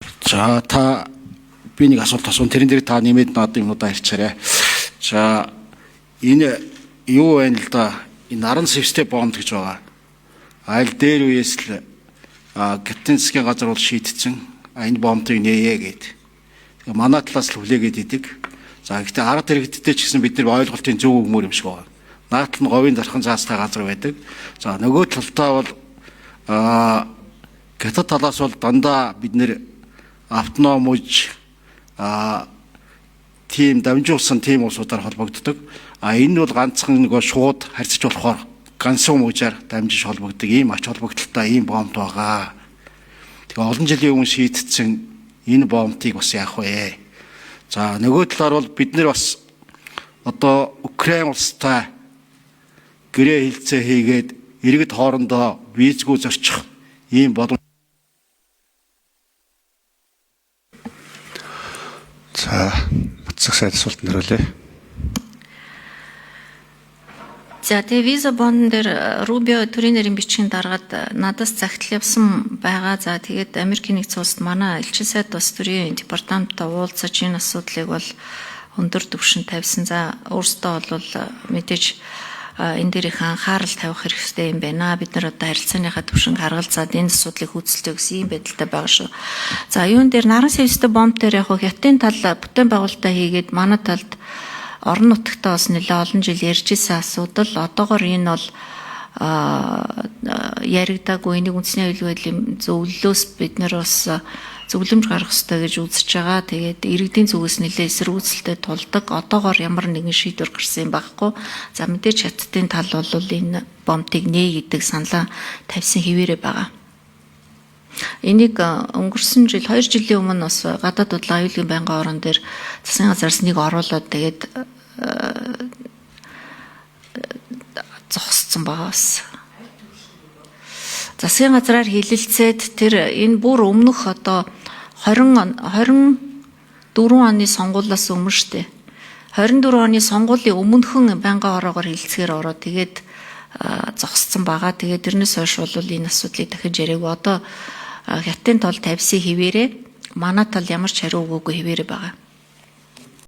За та би нэг асуулт асуун тэрэн дээр та нэмээд надад юмудаа ирчээрэй. За энэ юу вэ л да энэ наран сэвстэй бомб гэж байгаа. Аль дээр үеэс л Гатин засгийн газар бол шийдсэн энэ бомбыг нээе гэд. Тэгээ манай талаас л хүлээгээд идэг. За гэхдээ арга иргэдтэй ч гэсэн бид нар ойлголтын зөв өгмөр юм шиг байна. Наадл нь говийн зархан заастай газар байдаг. За нөгөө талдаа бол Хятад талаас бол дандаа бид нэр автоном үж тийм дамжуулсан тийм улсуудаар холбогддог. Энэ бол ганцхан нөгөө шууд харьцаж болохоор ганцхан үжээр дамжиж холбогддог ийм ач холбогдолтой ийм бомб байгаа. Тэгээ олон жилийн өмнө шийдсэн энэ бомбыг бас яах вэ? За нөгөө талаар бол бид нар бас одоо Украин улстай гэрээ хилцээ хийгээд иргэд хоорондоо визгүй зорчих ийм боломж. За батсах сайд асуулт нэрүүлээ. За тэгээ виза бонд дээр Рубио төрийн нэрийн бичгийн дараад надаас загтал явсан байгаа. За тэгээд Америкийн нэгдсэн улсад манай элчин сайд бас төрийн департаменттай уулзаж энэ асуудлыг бол өндөр түвшинд тавьсан. За өөрсдөө бол мэдээж энэ дээрх анхаарал тавих хэрэгтэй юм байна. Бид нар одоо харилцааныхаа түвшинг харгалзаад энэ асуудлыг хөдөлтөө гэсэн ийм байдалтай байгаа шүү. За юун дээр наран сэвстэй бомб дээр яг хятадын тал бүтээн байгуулалтаа хийгээд манай талд орон нутгтаа бас нэлээд олон жил ярьж исэн асуудал одоогоор энэ бол яригдаагүй энийг үндэсний аюулгүй байдлын зөвлөлөөс бид нар бас зөвлөмж гаргах ёстой гэж үзэж байгаа. Тэгээд иргэдийн зүгээс нэлээд эсэргүүцэлтэй тулдаг. Одоогоор ямар нэгэн шийдвэр гарсан юм байхгүй. За мэдээж Хятадын тал бол энэ бомбыг нээ гэдэг саналаа тавьсан хэвээрээ байгаа. Энийг өнгөрсөн жил 2 жилийн өмнө бас гадаад бодлогын аюулгүй байнгын орон дээр засгийн газраас нэг оруулаад тэгээд зогссон байгаа бас. Засгийн газраар хилэлцээд тэр энэ бүр өмнөх одоо 24 оны сонгуулиас өмнө штэ. 24 оны сонгуулийн өмнөхөн байнгын ороогоор хилцгээр ороод тэгээд зогссон байгаа. Тэгээд тэрнээс хойш бол энэ асуудлыг дахиж яриаг одоо Хятадын тол тавьсан хэвээрээ манай тал ямар ч хариу өгөөгүй хэвээрээ байгаа.